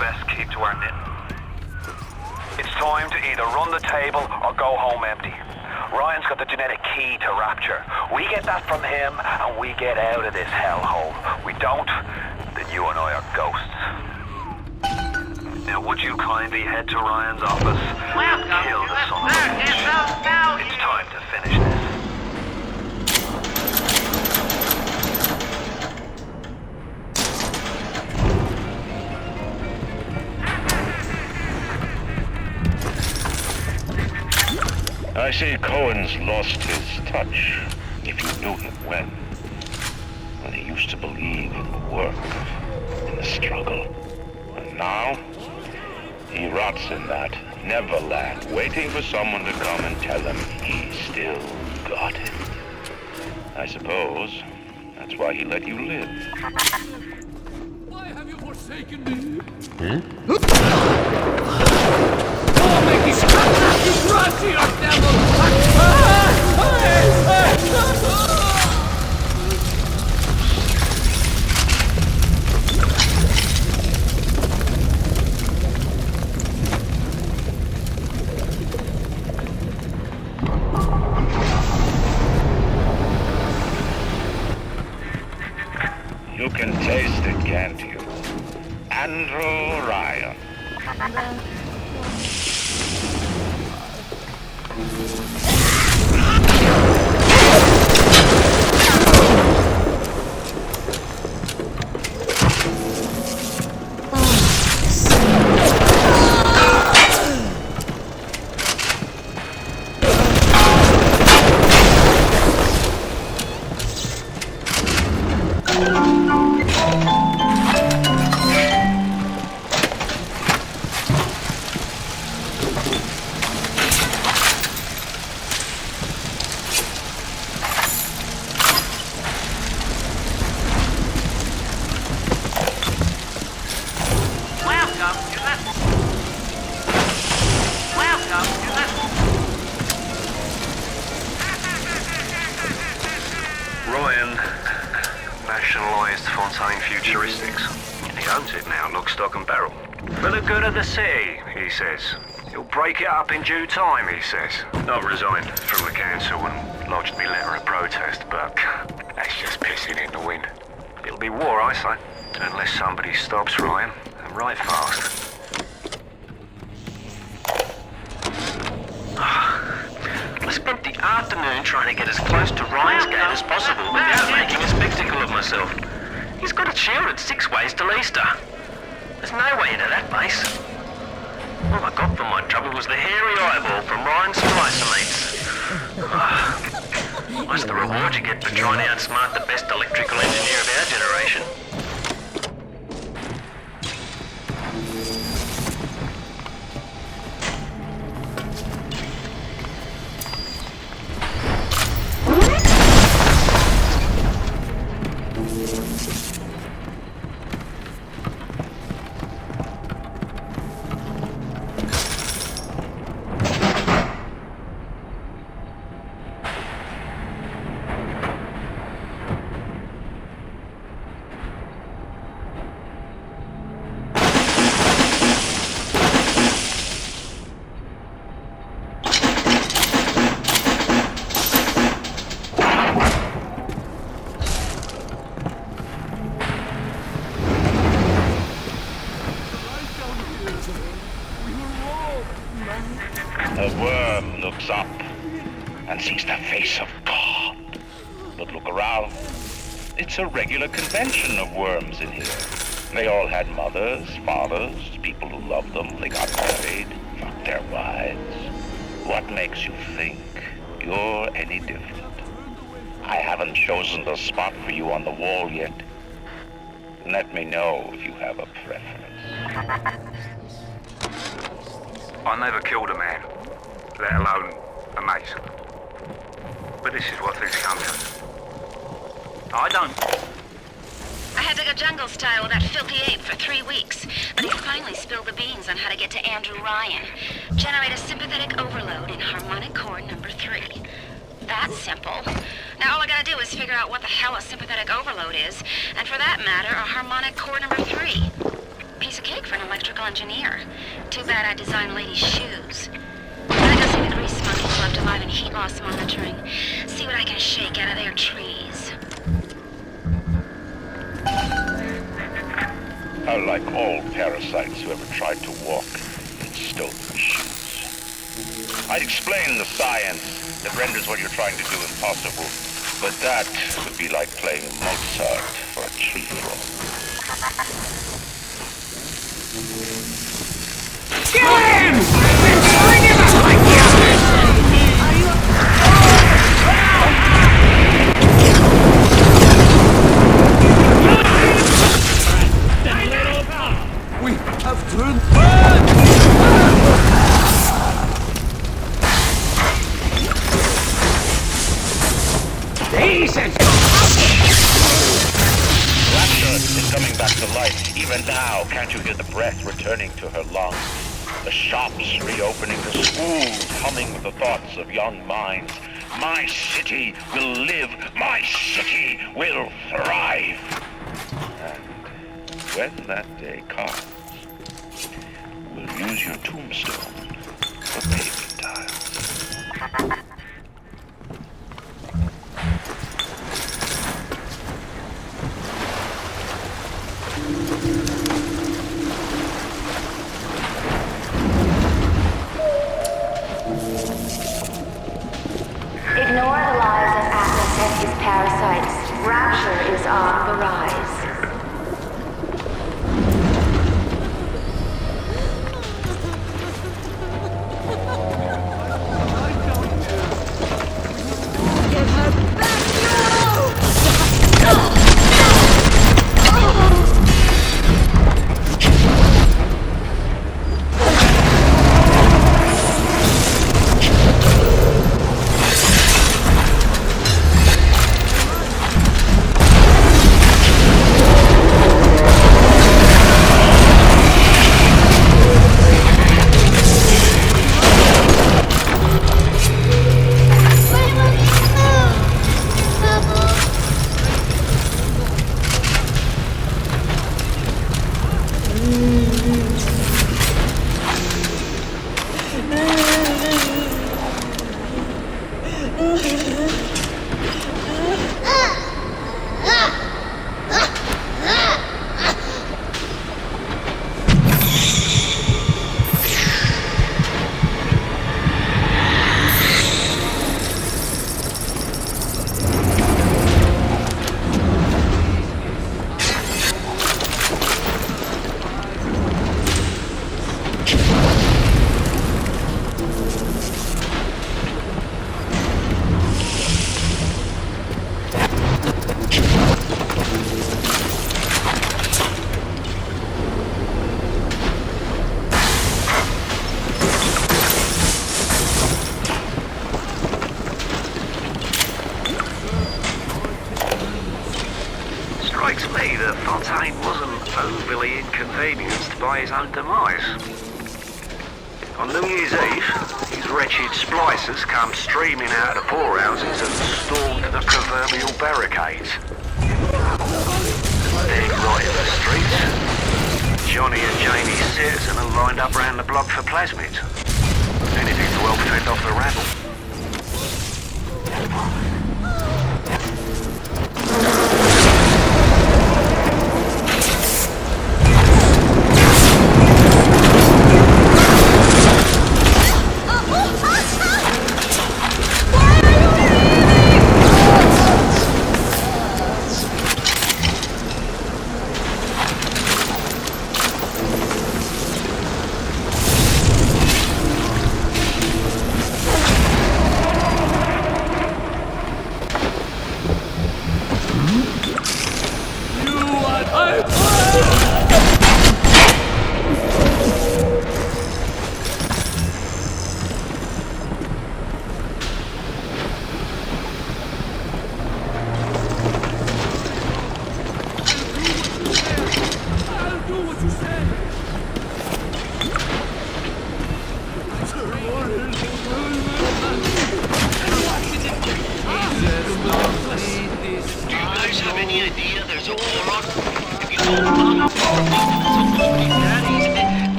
best keep to our knitting. It's time to either run the table or go home empty. Ryan's got the genetic key to Rapture. We get that from him, and we get out of this hellhole. We don't, then you and I are ghosts. Now, would you kindly head to Ryan's office and kill the son of a bitch? It's time to finish this. I see Cohen's lost his touch, if you knew him well. When he used to believe in the work, in the struggle. And now, he rots in that Neverland, waiting for someone to come and tell him he still got it. I suppose that's why he let you live. Why have you forsaken me? Hmm? Oh, make it stop! You run to your devil! You can taste it, can't you? Andrew Ryan. Ryan nationalised Fontaine Futuristics. He owns it now, lock, stock and barrel. For the good of the city, he says. He'll break it up in due time, he says. I've resigned from the council and lodged me letter of protest, but that's just pissing in the wind. It'll be war, I say, unless somebody stops Ryan, and right fast. I spent the afternoon trying to get as close to Ryan's gate as possible without making a spectacle of myself. He's got it shielded 6 ways till Easter. There's no way into that base. All I got for my trouble was the hairy eyeball from Ryan's splicer mates. That's the reward you get for trying to outsmart the best electrical engineer of our generation. The worm looks up and sees the face of God. But look around. It's a regular convention of worms in here. They all had mothers, fathers, people who loved them. They got married, fucked their wives. What makes you think you're any different? I haven't chosen the spot for you on the wall yet. Let me know if you have a preference. I never killed a man, let alone a mate. But this is what things come to. I don't. I had to go jungle style with that filthy ape for 3 weeks, but he finally spilled the beans on how to get to Andrew Ryan. Generate a sympathetic overload in harmonic core number 3. That's simple. Now all I gotta do is figure out what the hell a sympathetic overload is, and for that matter, a harmonic core number 3. Piece of cake for an electrical mechanical engineer. Too bad I designed ladies' shoes. Gotta go see the grease monkeys left alive in heat loss monitoring. See what I can shake out of their trees. Like all parasites who ever tried to walk in stolen shoes. I'd explain the science that renders what you're trying to do impossible, but that would be like playing Mozart for a tree frog. Get him! Bring him up like you! We have turned bad! Jesus! Rapture is coming back to life. Even now, can't you hear the breath returning to her lungs? The shops reopening, the schools humming with the thoughts of young minds. My city will live. My city will thrive. And when that day comes, we'll use your tombstone for pavement tiles. Ignore the lies of Atlas and his parasites. Rapture is on the rise. overly inconvenienced by his own demise. On New Year's Eve, his wretched splicers come streaming out of the poorhouses and stormed the proverbial barricades. Dead right in the streets, Johnny and Jamie Citizen are lined up round the block for plasmids. Anything to help fend off the rabble.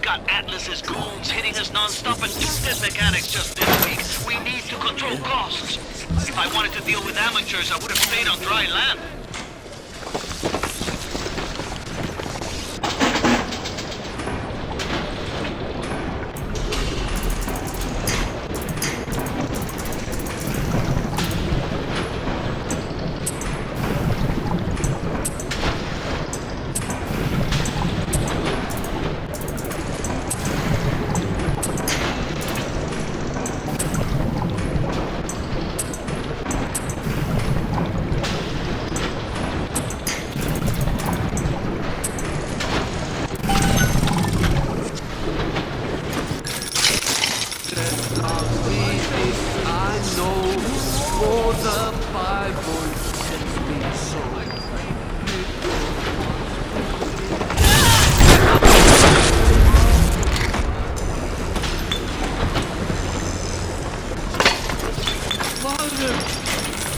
got Atlas's goons hitting us non-stop and two-step mechanics just this week. We need to control costs. If I wanted to deal with amateurs, I would have stayed on dry land.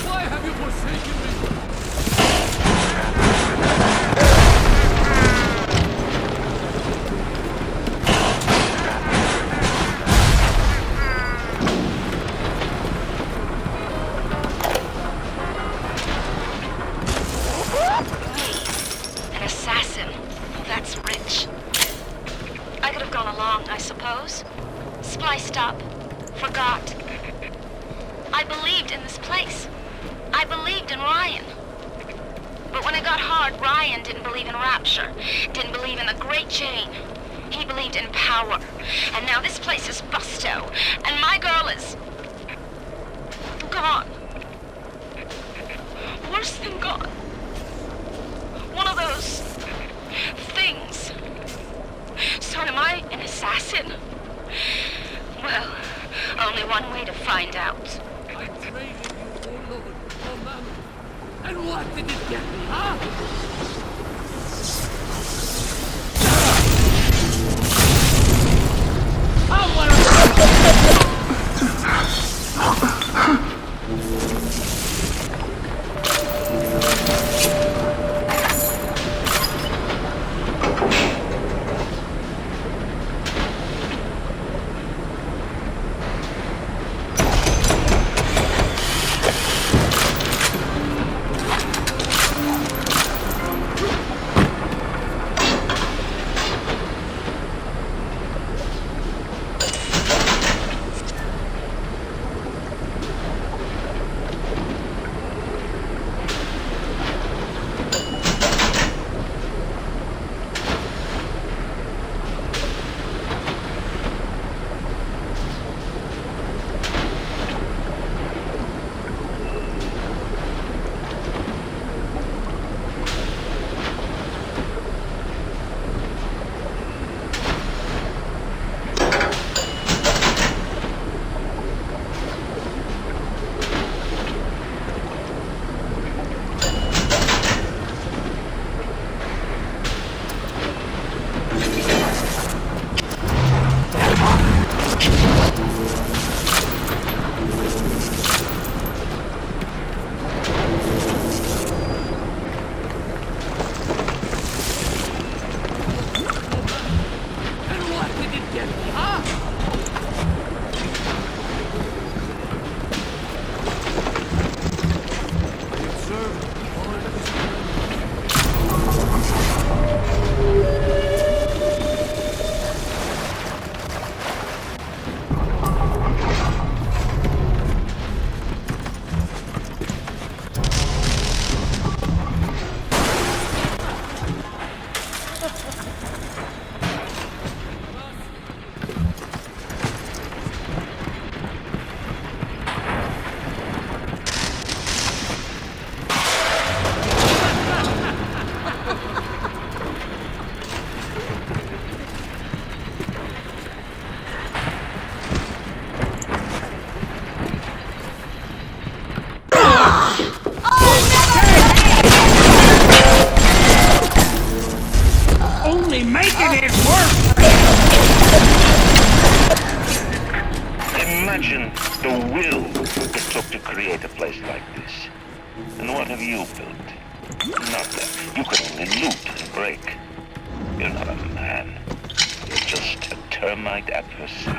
Why have you forsaken me? An assassin. That's rich. I could have gone along, I suppose. Spliced up. Forgot. I believed in this place. I believed in Ryan. But when it got hard, Ryan didn't believe in Rapture. Didn't believe in the Great Chain. He believed in power. And now this place is busto. And my girl is... gone. Worse than gone. One of those... things. So am I an assassin? Well, only one way to find out. I traded you, oh Lord, for mammon. And what did it get me, huh? I want Imagine the will it took to create a place like this. And what have you built? Nothing. You can only loot and break. You're not a man. You're just a termite adversary.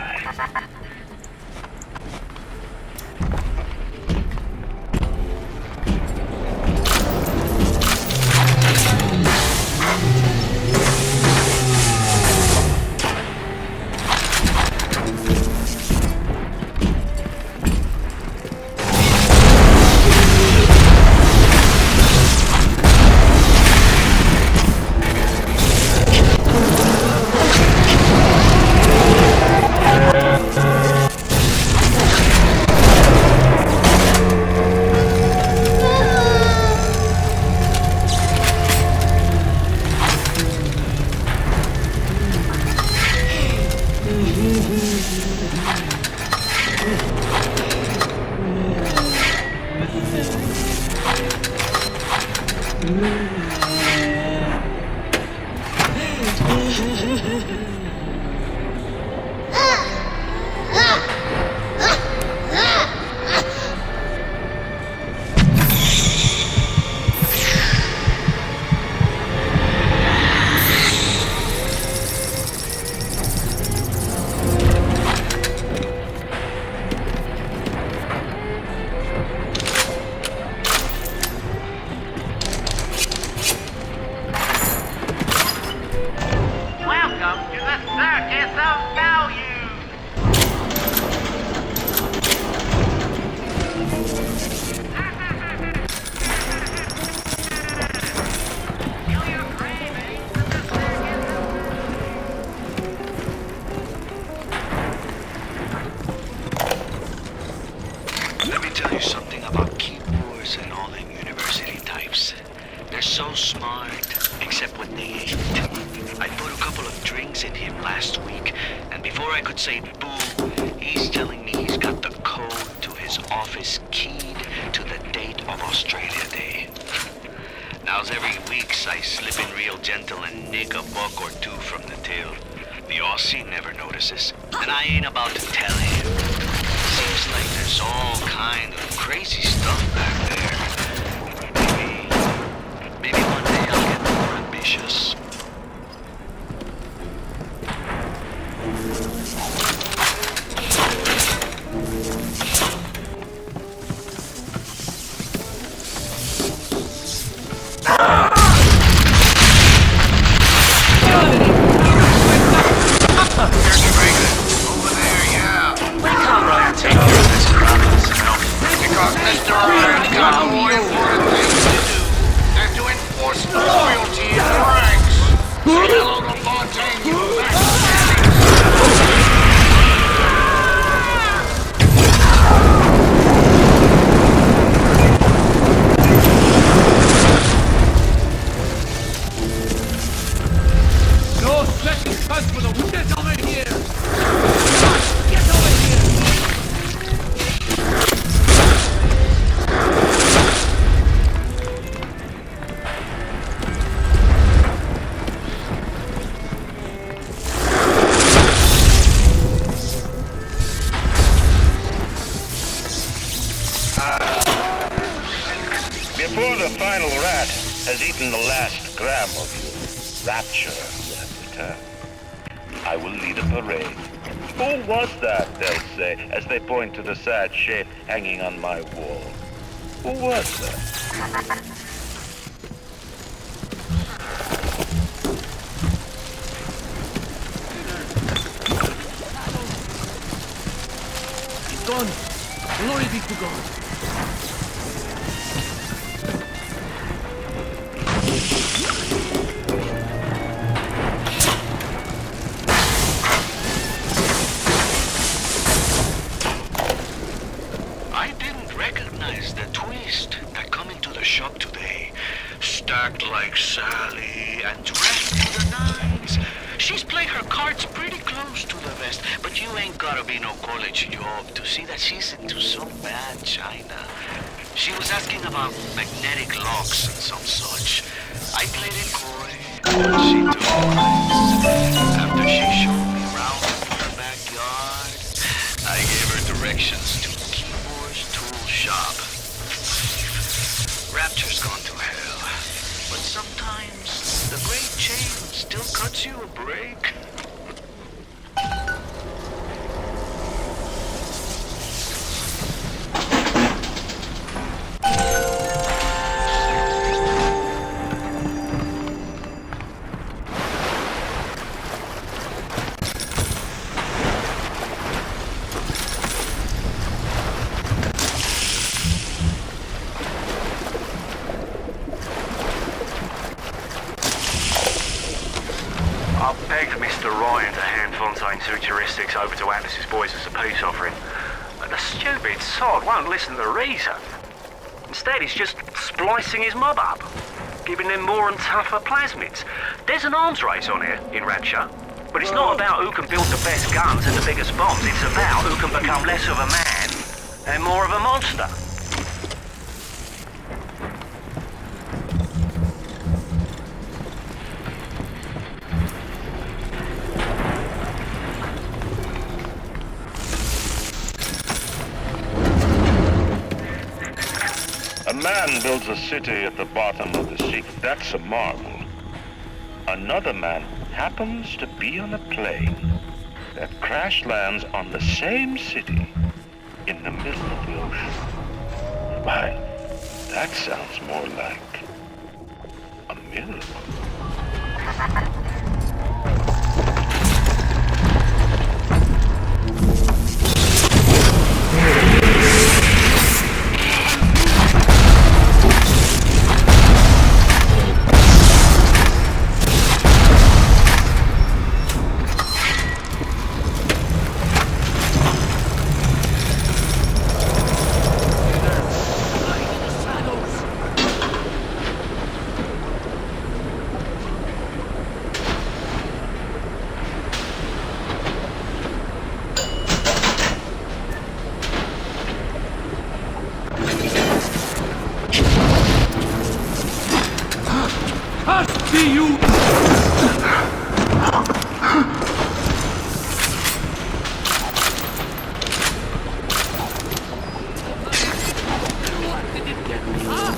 Let me tell you something about keyboards and all them university types. They're so smart, except when they ain't. I put a couple of drinks in him last week, and before I could say boo, he's telling me he's got the code to his office keyed to the date of Australia Day. Now's every weeks I slip in real gentle and nick a buck or two from the till. The Aussie never notices, and I ain't about to tell him. Seems like there's all kind of crazy stuff back there. Maybe one day I'll get more ambitious. Before the final rat has eaten the last gram of you, Rapture will have returned. I will lead a parade. Who was that, they'll say, as they point to the sad shape hanging on my wall. Who was that? Gone. Glory be to God. I didn't recognize the twist that come into the shop today. Stacked like Sally and dressed to the nines. She's played her cards pretty close to the vest, but you ain't gotta be no college job to see that she's into some bad china. She was asking about magnetic locks and some such. I played it coy, and she took it. After she showed me around her backyard, I gave her directions to Keyboard's tool shop. Rapture's gone to hell, but sometimes the great chain still cuts you a break. I begged Mr. Ryan to hand Fontaine's heuristics over to Atlas's boys as a peace offering, but the stupid sod won't listen to reason. Instead, he's just splicing his mob up, giving them more and tougher plasmids. There's an arms race on here in Rapture, but it's not about who can build the best guns and the biggest bombs. It's about who can become less of a man and more of a monster. A man builds a city at the bottom of the sea. That's a marvel. Another man happens to be on a plane that crash lands on the same city in the middle of the ocean. Why, that sounds more like a miracle. See you! What did it get me, huh?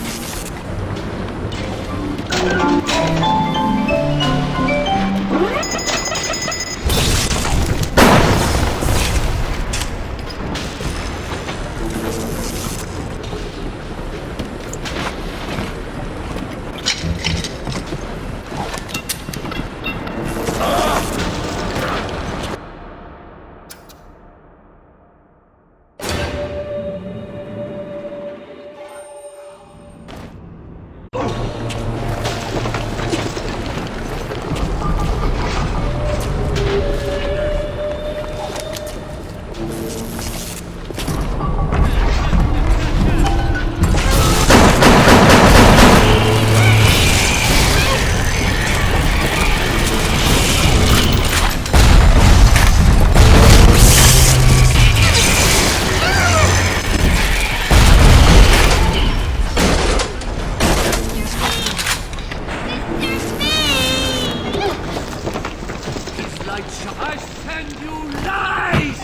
I send you lies!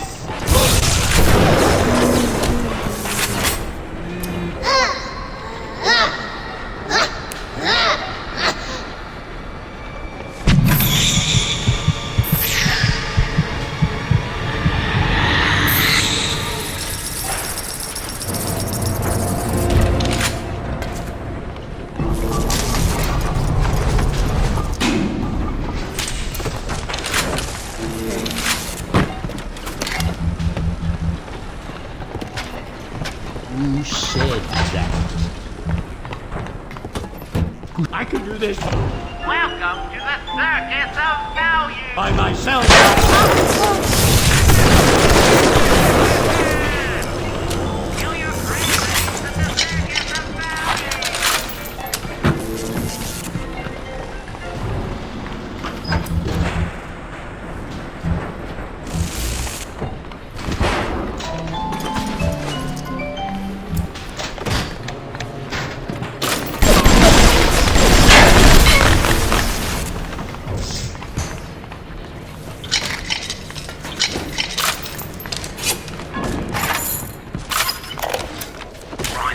Who said that? I can do this Welcome to the Circus of Value! by myself. Feel your cravings in the Circus of Value!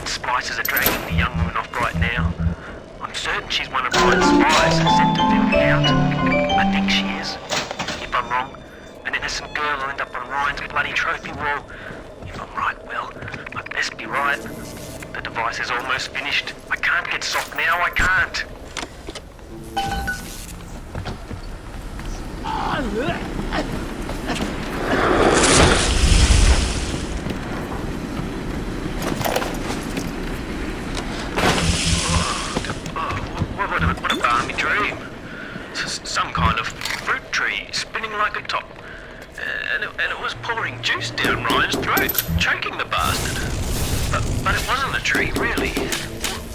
Spices are dragging the young woman off right now. I'm certain she's one of Ryan's spies and sent to fill me out. I think she is. If I'm wrong, An innocent girl will end up on Ryan's bloody trophy wall. If I'm right, Will, I best be right. The device is almost finished. I can't get soft now, I can't. What a balmy dream. Some kind of fruit tree spinning like a top. And it was pouring juice down Ryan's throat, choking the bastard. But it wasn't a tree, really.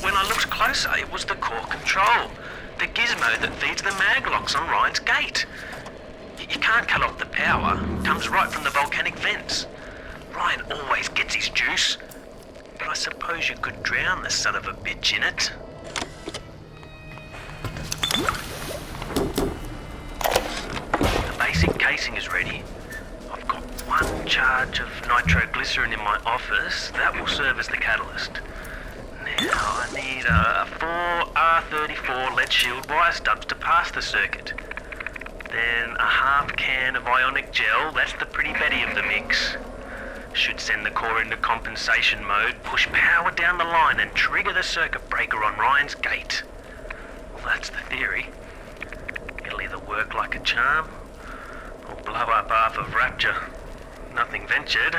When I looked closer, it was the core control. The gizmo that feeds the mag locks on Ryan's gate. You can't cut off the power. It comes right from the volcanic vents. Ryan always gets his juice. But I suppose you could drown the son of a bitch in it. The basic casing is ready. I've got one charge of nitroglycerin in my office. That will serve as the catalyst. Now I need 4 R34 lead shield wire stubs to pass the circuit. Then a half can of ionic gel. That's the pretty Betty of the mix. Should send the core into compensation mode, push power down the line and trigger the circuit breaker on Ryan's gate. Well, that's the theory. It'll either work like a charm or blow up half of Rapture. Nothing ventured.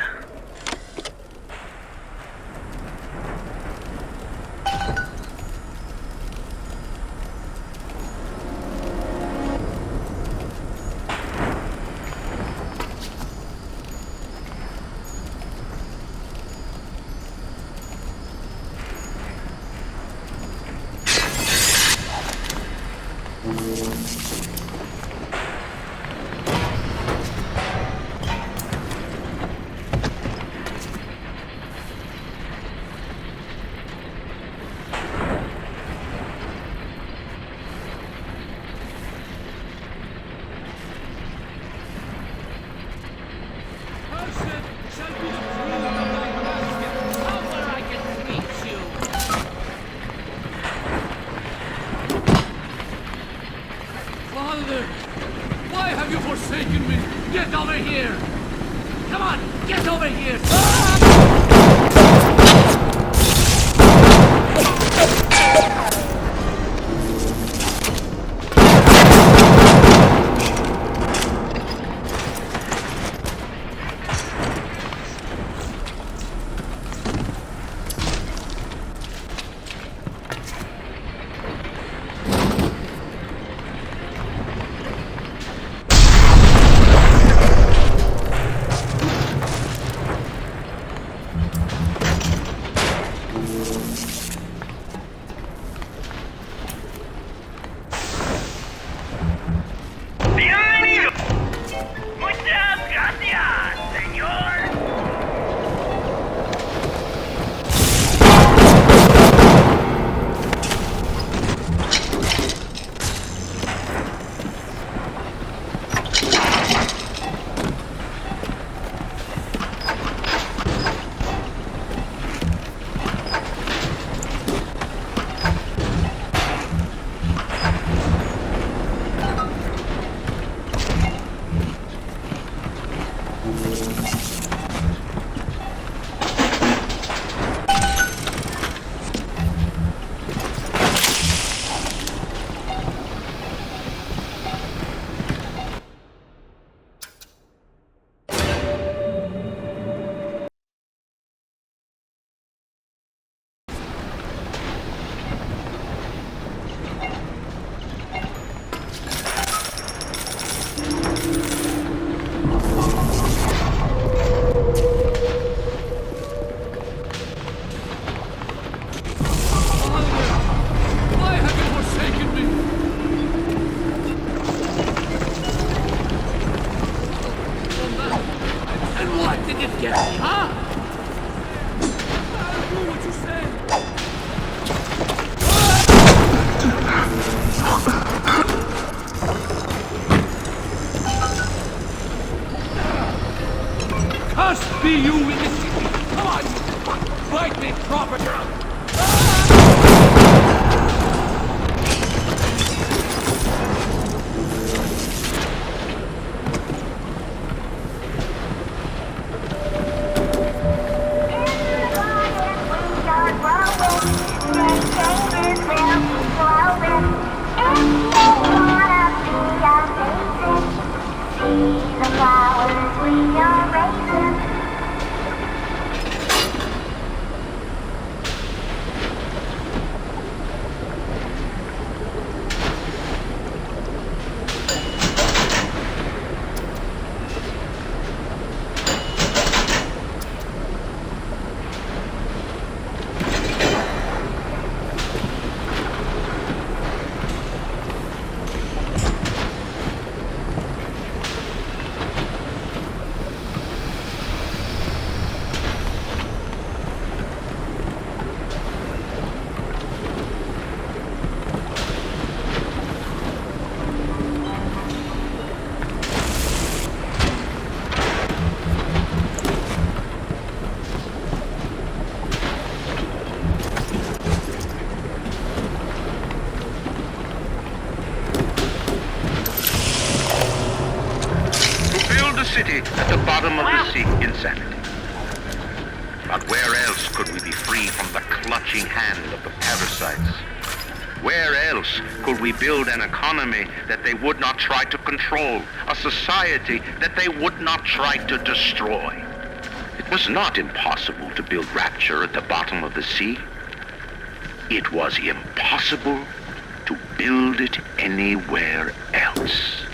Why have you forsaken me? Get over here! Come on, get over here! Be you in the city! Come on! Fight me proper! city at the bottom of the sea. Insanity. But where else could we be free from the clutching hand of the parasites? Where else could we build an economy that they would not try to control, a society that they would not try to destroy? It was not impossible to build rapture at the bottom of the sea. It was impossible to build it anywhere else.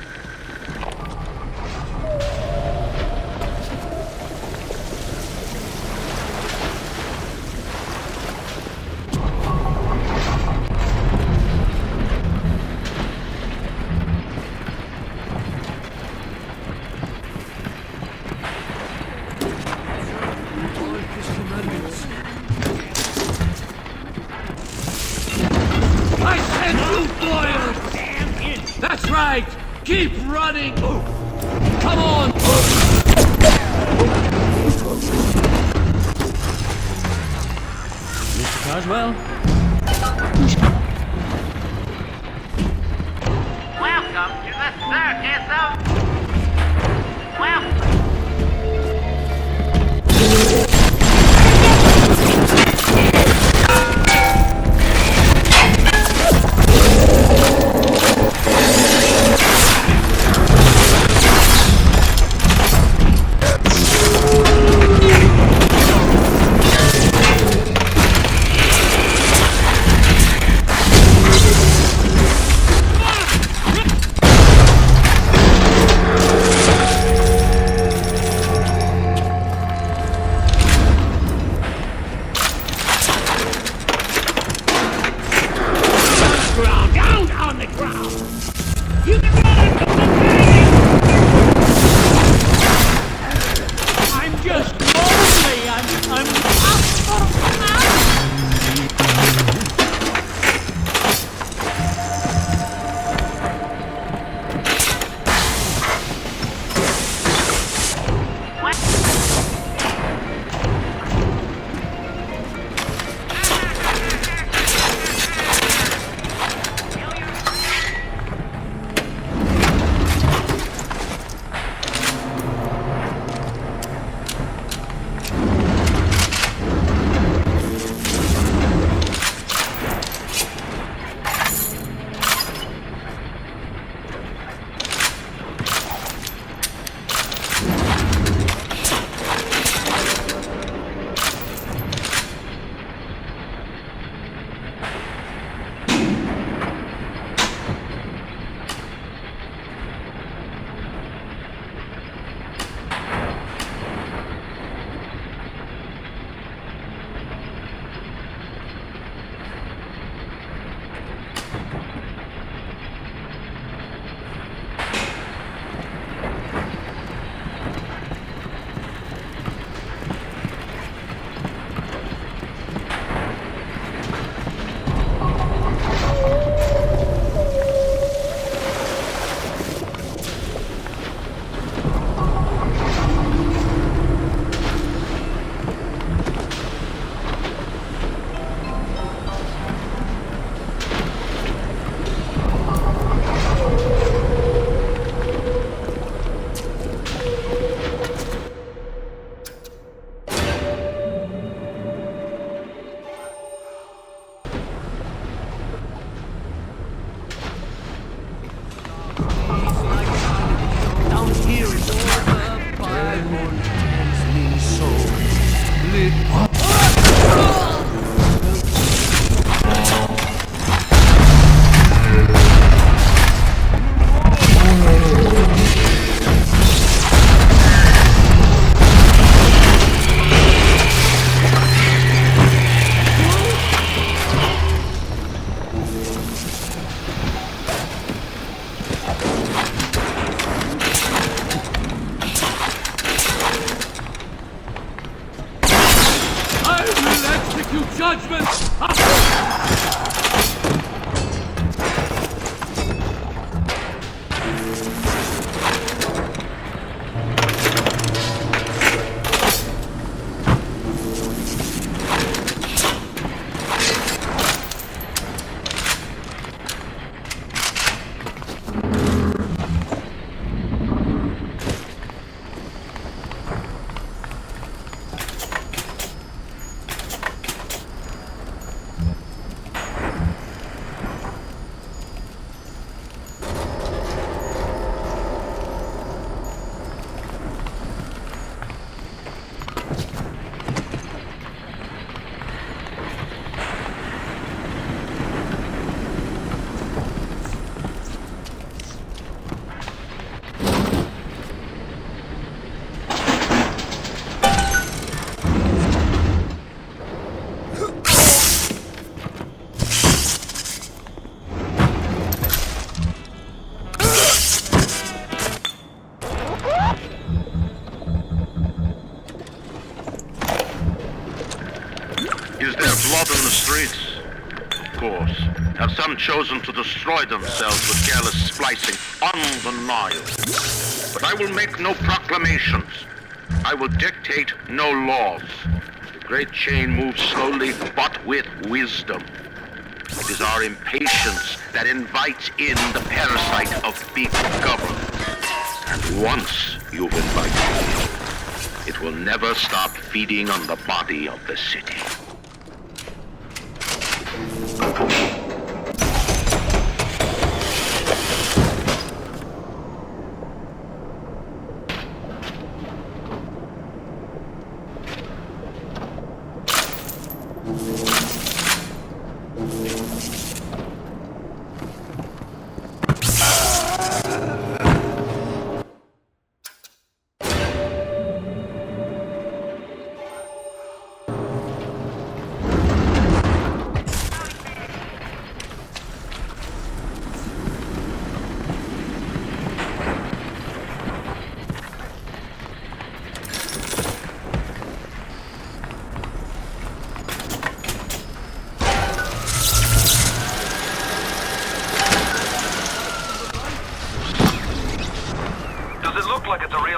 That's right! Keep running! Come on! Mr. Carswell? Welcome to the circus of... Welcome. streets? Of course. Have some chosen to destroy themselves with careless splicing on the Nile. But I will make no proclamations. I will dictate no laws. The great chain moves slowly, but with wisdom. It is our impatience that invites in the parasite of big government. And once you've invited it, it will never stop feeding on the body of the city.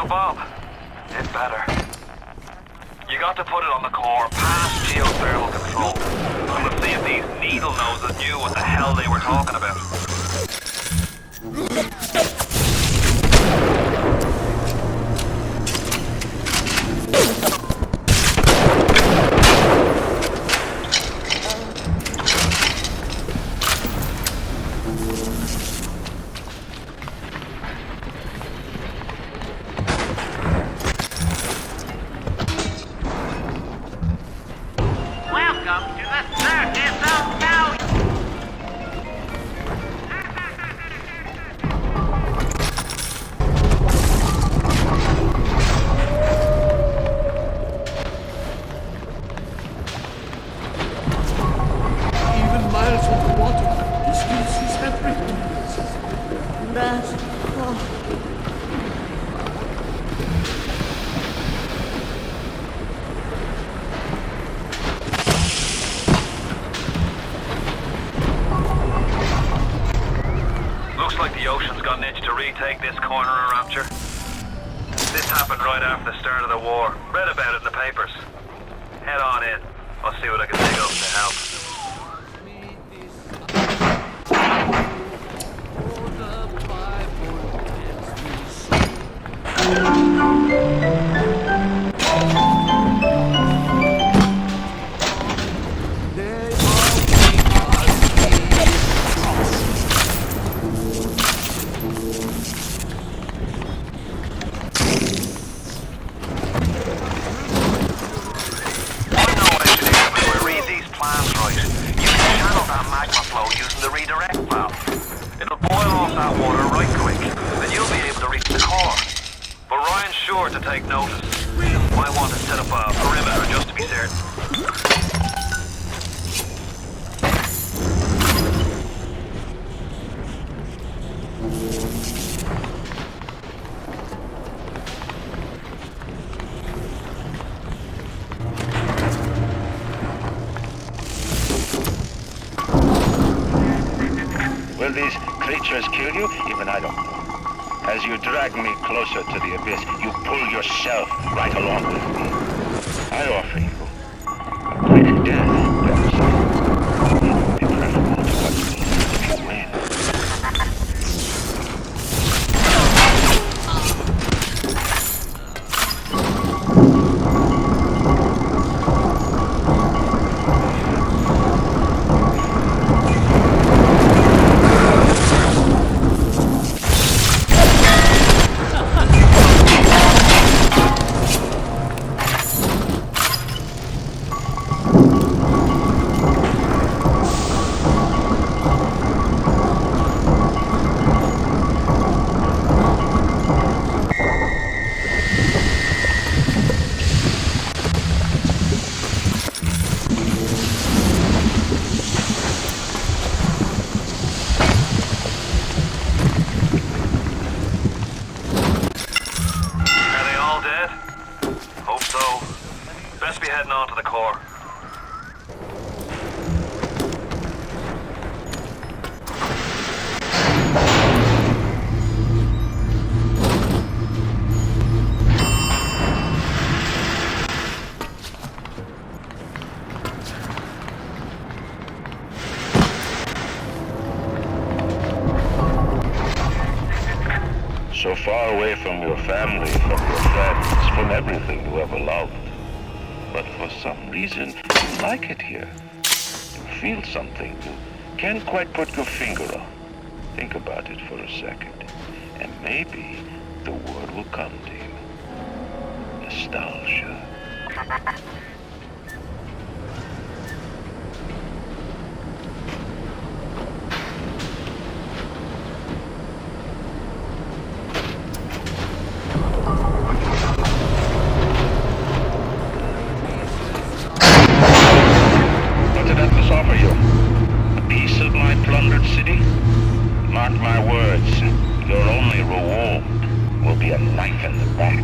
Bob, it better. You got to put it on the core, past geothermal control. Let's see if these needle noses knew what the hell they were talking about. Welcome to the circus of value. Even miles underwater, this species have written. That. Looks like the ocean's got an itch to retake this corner of Rapture. This happened right after the start of the war. Read about it in the papers. Head on in. I'll see what I can dig up to help. Using the redirect valve. It'll boil off that water right quick, and you'll be able to reach the core. But Ryan's sure to take notice. Might want to set up a perimeter just to be certain. Will these creatures kill you? Even I don't know. As you drag me closer to the abyss, you pull yourself right along with me. I offer you a quick death, perhaps. It would be preferable to what you if you win. Best be heading on to the core. So far away from your family, from your friends, from everything you ever loved. But for some reason, you like it here. You feel something you can't quite put your finger on. Think about it for a second, and maybe the word will come to you. Nostalgia. What did Atlas offer you? A piece of my plundered city? Mark my words, your only reward will be a knife in the back.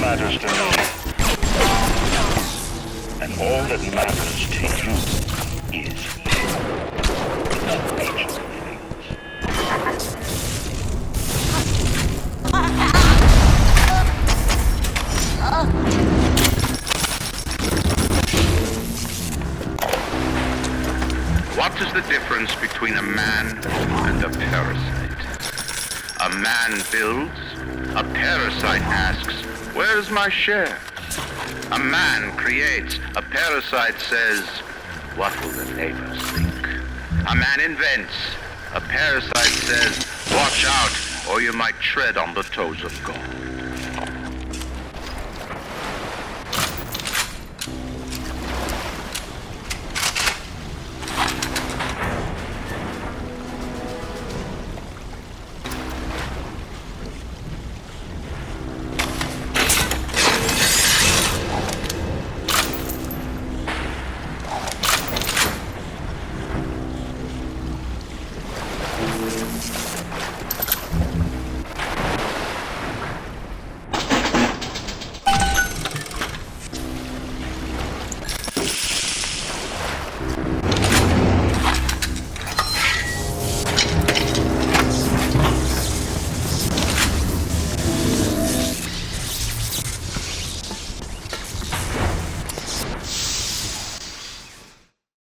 Matters to me, and all that matters to you is the nature of things. What is the difference between a man and a parasite? A man builds, a parasite asks, where's my share? A man creates, a parasite says, what will the neighbors think? A man invents, a parasite says, watch out or you might tread on the toes of God.